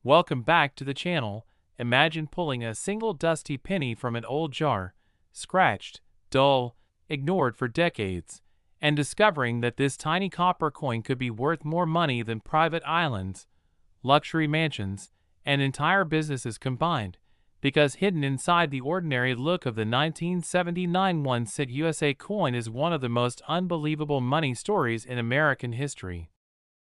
Welcome back to the channel. Imagine pulling a single dusty penny from an old jar, scratched, dull, ignored for decades, and discovering that this tiny copper coin could be worth more money than private islands, luxury mansions, and entire businesses combined, because hidden inside the ordinary look of the 1979 1-cent USA coin is one of the most unbelievable money stories in American history.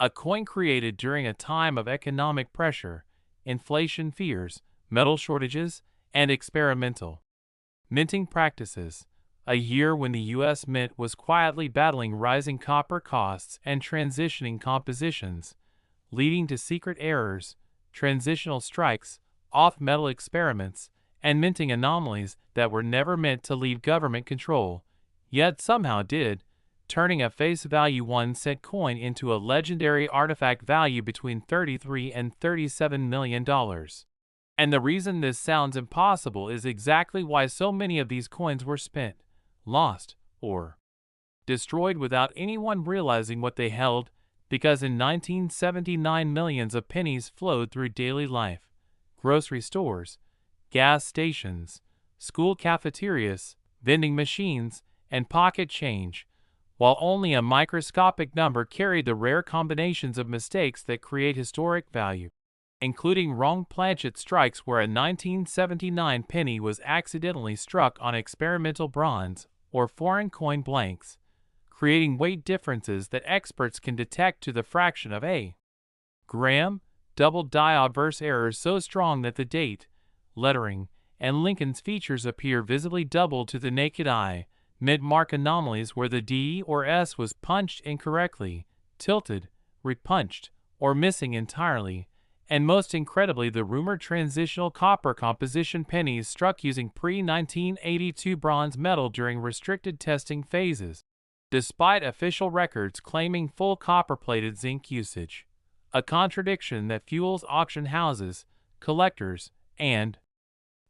A coin created during a time of economic pressure, inflation fears, metal shortages, and experimental minting practices. A year when the U.S. Mint was quietly battling rising copper costs and transitioning compositions, leading to secret errors, transitional strikes, off-metal experiments, and minting anomalies that were never meant to leave government control, yet somehow did, turning a face-value 1-cent coin into a legendary artifact value between $33 and $37 million. And the reason this sounds impossible is exactly why so many of these coins were spent, lost, or destroyed without anyone realizing what they held, because in 1979 millions of pennies flowed through daily life, grocery stores, gas stations, school cafeterias, vending machines, and pocket change, while only a microscopic number carried the rare combinations of mistakes that create historic value, including wrong planchet strikes where a 1979 penny was accidentally struck on experimental bronze or foreign coin blanks, creating weight differences that experts can detect to the fraction of a gram, double die obverse errors so strong that the date, lettering, and Lincoln's features appear visibly doubled to the naked eye, mid-mark anomalies where the D or S was punched incorrectly, tilted, repunched, or missing entirely, and most incredibly the rumored transitional copper composition pennies struck using pre-1982 bronze metal during restricted testing phases, despite official records claiming full copper-plated zinc usage, a contradiction that fuels auction houses, collectors, and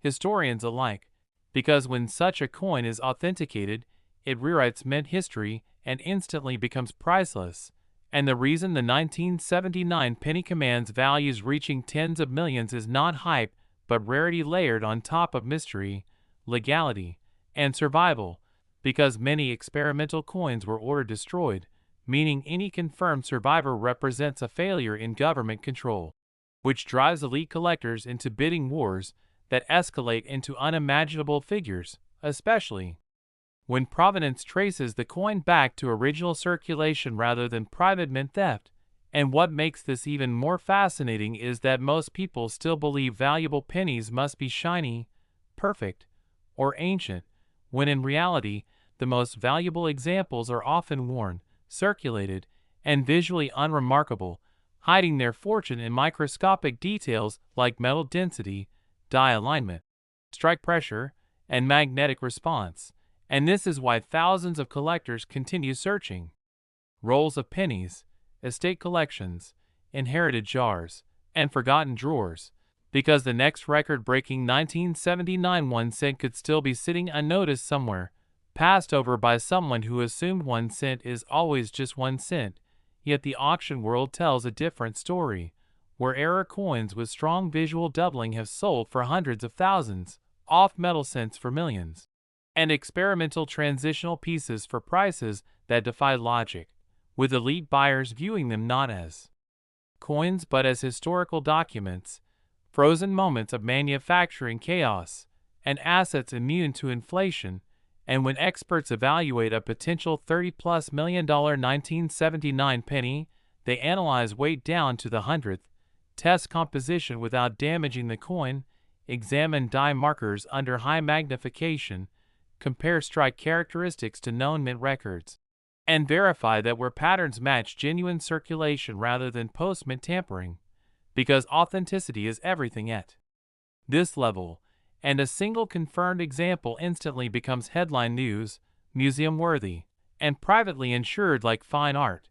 historians alike, because when such a coin is authenticated, it rewrites mint history and instantly becomes priceless. And the reason the 1979 penny commands values reaching tens of millions is not hype, but rarity layered on top of mystery, legality, and survival, because many experimental coins were ordered destroyed, meaning any confirmed survivor represents a failure in government control, which drives elite collectors into bidding wars that escalate into unimaginable figures, especially when provenance traces the coin back to original circulation rather than private mint theft. And what makes this even more fascinating is that most people still believe valuable pennies must be shiny, perfect, or ancient, when in reality, the most valuable examples are often worn, circulated, and visually unremarkable, hiding their fortune in microscopic details like metal density, die alignment, strike pressure, and magnetic response. And this is why thousands of collectors continue searching rolls of pennies, estate collections, inherited jars, and forgotten drawers, because the next record-breaking 1979 1-cent could still be sitting unnoticed somewhere, passed over by someone who assumed 1 cent is always just 1 cent. Yet the auction world tells a different story, where error coins with strong visual doubling have sold for hundreds of thousands, off-metal cents for millions, and experimental transitional pieces for prices that defy logic, with elite buyers viewing them not as coins but as historical documents, frozen moments of manufacturing chaos, and assets immune to inflation. And when experts evaluate a potential $30+ million 1979 penny, they analyze weight down to the hundredth, test composition without damaging the coin, examine die markers under high magnification, compare strike characteristics to known mint records, and verify that where patterns match genuine circulation rather than post-mint tampering, because authenticity is everything at this level, and a single confirmed example instantly becomes headline news, museum-worthy, and privately insured like fine art.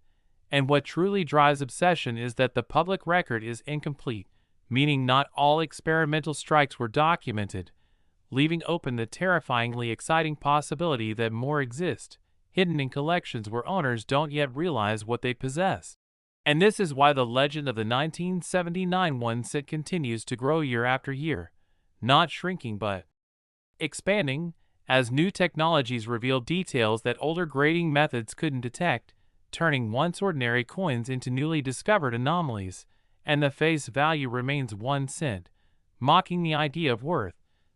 And what truly drives obsession is that the public record is incomplete, meaning not all experimental strikes were documented, leaving open the terrifyingly exciting possibility that more exist, hidden in collections where owners don't yet realize what they possess. And this is why the legend of the 1979 one cent continues to grow year after year, not shrinking but expanding, as new technologies reveal details that older grading methods couldn't detect, turning once ordinary coins into newly discovered anomalies, and the face value remains 1 cent, mocking the idea of worth,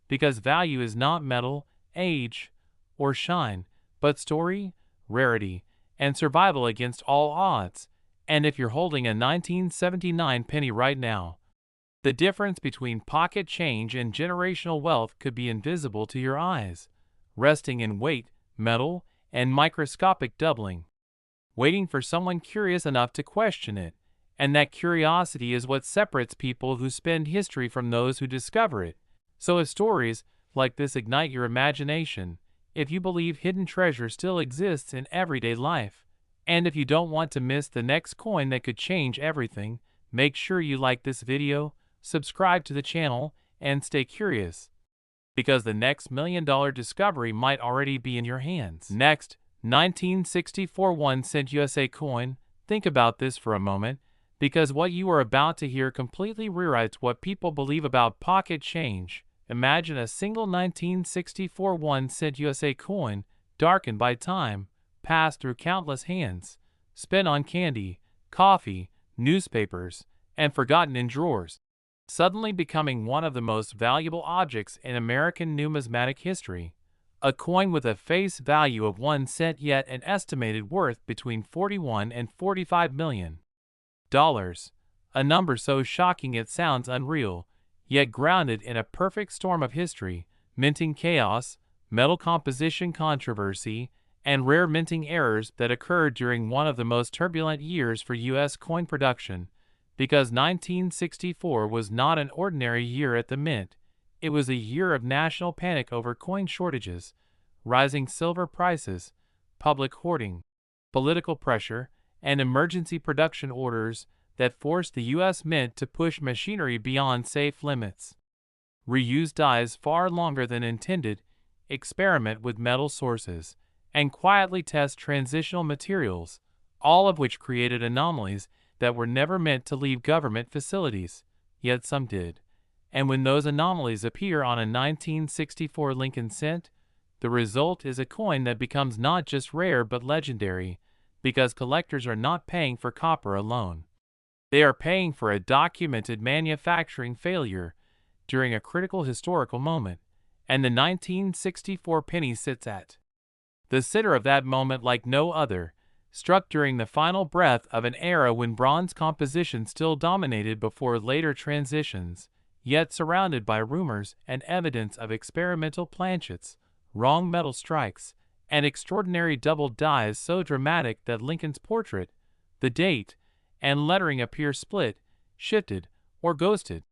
because value is not metal, age, or shine, but story, rarity, and survival against all odds. And if you're holding a 1979 penny right now, the difference between pocket change and generational wealth could be invisible to your eyes, resting in weight, metal, and microscopic doubling, waiting for someone curious enough to question it. And that curiosity is what separates people who spend history from those who discover it. So if stories like this ignite your imagination, if you believe hidden treasure still exists in everyday life, and if you don't want to miss the next coin that could change everything, make sure you like this video, subscribe to the channel, and stay curious, because the next $1 million discovery might already be in your hands. Next, 1964 1 cent USA coin. Think about this for a moment, because what you are about to hear completely rewrites what people believe about pocket change. Imagine a single 1964 1 cent USA coin, darkened by time, passed through countless hands, spent on candy, coffee, newspapers, and forgotten in drawers, suddenly becoming one of the most valuable objects in American numismatic history. A coin with a face value of 1 cent yet an estimated worth between $41 and $45 million. A number so shocking it sounds unreal, yet grounded in a perfect storm of history, minting chaos, metal composition controversy, and rare minting errors that occurred during one of the most turbulent years for U.S. coin production. Because 1964 was not an ordinary year at the mint, it was a year of national panic over coin shortages, rising silver prices, public hoarding, political pressure, and emergency production orders that forced the U.S. Mint to push machinery beyond safe limits, reuse dies far longer than intended, experiment with metal sources, and quietly test transitional materials, all of which created anomalies that were never meant to leave government facilities, yet some did. And when those anomalies appear on a 1964 Lincoln cent, the result is a coin that becomes not just rare but legendary, because collectors are not paying for copper alone. They are paying for a documented manufacturing failure during a critical historical moment, and the 1964 penny sits at the center of that moment like no other, struck during the final breath of an era when bronze composition still dominated before later transitions, yet surrounded by rumors and evidence of experimental planchets, wrong metal strikes, and extraordinary double dies so dramatic that Lincoln's portrait, the date, and lettering appear split, shifted, or ghosted.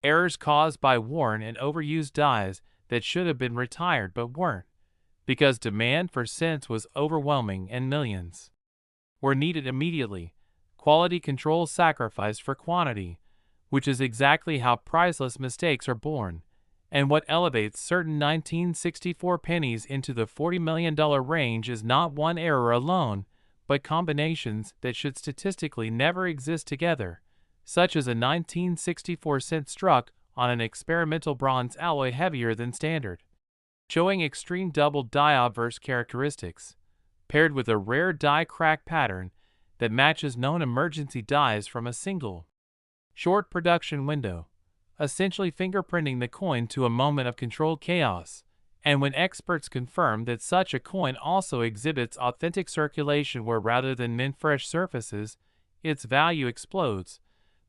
Errors caused by worn and overused dies that should have been retired but weren't, because demand for cents was overwhelming and millions were needed immediately. Quality control sacrificed for quantity, which is exactly how priceless mistakes are born, and what elevates certain 1964 pennies into the $40 million range is not one error alone, but combinations that should statistically never exist together, such as a 1964 cent struck on an experimental bronze alloy heavier than standard, showing extreme double die obverse characteristics, paired with a rare die crack pattern that matches known emergency dies from a single, short production window, essentially fingerprinting the coin to a moment of controlled chaos. And when experts confirm that such a coin also exhibits authentic circulation where rather than mint-fresh surfaces, its value explodes,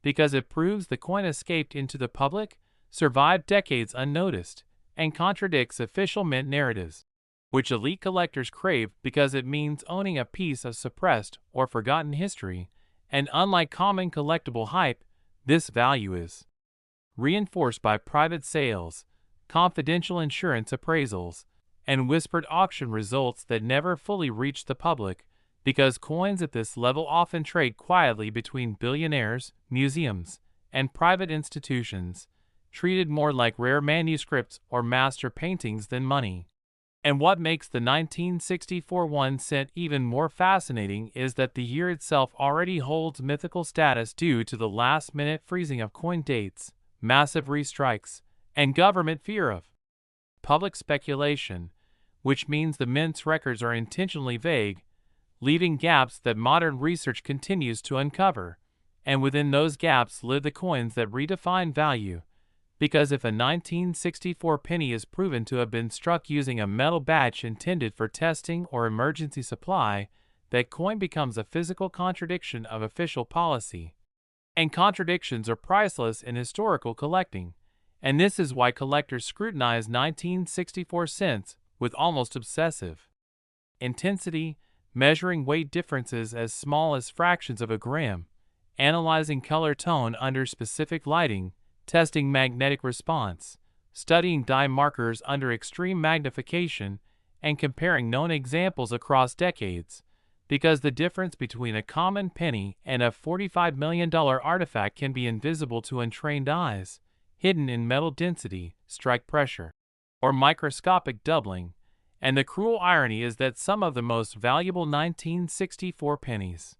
because it proves the coin escaped into the public, survived decades unnoticed, and contradicts official mint narratives, which elite collectors crave because it means owning a piece of suppressed or forgotten history. And unlike common collectible hype, this value is reinforced by private sales, confidential insurance appraisals, and whispered auction results that never fully reach the public, because coins at this level often trade quietly between billionaires, museums, and private institutions, treated more like rare manuscripts or master paintings than money. And what makes the 1964 1 cent even more fascinating is that the year itself already holds mythical status due to the last-minute freezing of coin dates, massive restrikes, and government fear of public speculation, which means the mint's records are intentionally vague, leaving gaps that modern research continues to uncover. And within those gaps live the coins that redefine value. Because if a 1964 penny is proven to have been struck using a metal batch intended for testing or emergency supply, that coin becomes a physical contradiction of official policy. And contradictions are priceless in historical collecting. And this is why collectors scrutinize 1964 cents with almost obsessive intensity, measuring weight differences as small as fractions of a gram, analyzing color tone under specific lighting, testing magnetic response, studying dye markers under extreme magnification, and comparing known examples across decades, because the difference between a common penny and a $45 million artifact can be invisible to untrained eyes, hidden in metal density, strike pressure, or microscopic doubling. And the cruel irony is that some of the most valuable 1964 pennies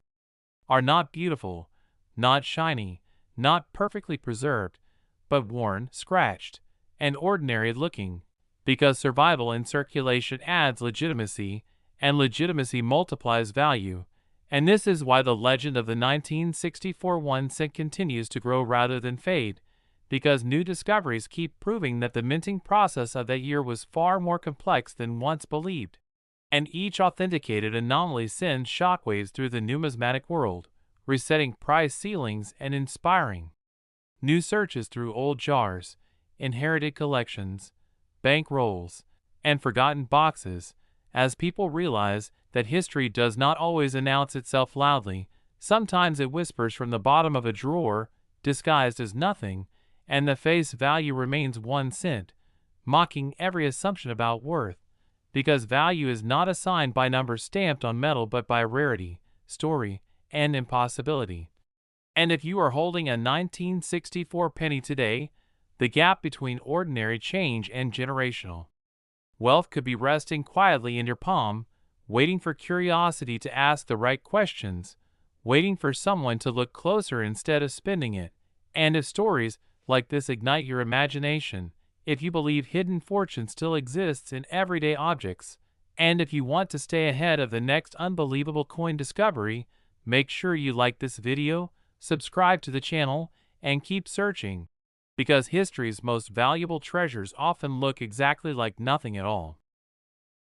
are not beautiful, not shiny, not perfectly preserved, but worn, scratched, and ordinary looking, because survival in circulation adds legitimacy, and legitimacy multiplies value. And this is why the legend of the 1964 1 cent continues to grow rather than fade, because new discoveries keep proving that the minting process of that year was far more complex than once believed. And each authenticated anomaly sends shockwaves through the numismatic world, resetting price ceilings and inspiring new searches through old jars, inherited collections, bank rolls, and forgotten boxes, as people realize that history does not always announce itself loudly. Sometimes it whispers from the bottom of a drawer, disguised as nothing, and the face value remains 1 cent, mocking every assumption about worth, because value is not assigned by numbers stamped on metal but by rarity, story, and impossibility. And if you are holding a 1964 penny today, the gap between ordinary change and generational wealth could be resting quietly in your palm, waiting for curiosity to ask the right questions, waiting for someone to look closer instead of spending it. And if stories like this ignite your imagination, if you believe hidden fortune still exists in everyday objects, and if you want to stay ahead of the next unbelievable coin discovery, make sure you like this video, subscribe to the channel, and keep searching, because history's most valuable treasures often look exactly like nothing at all.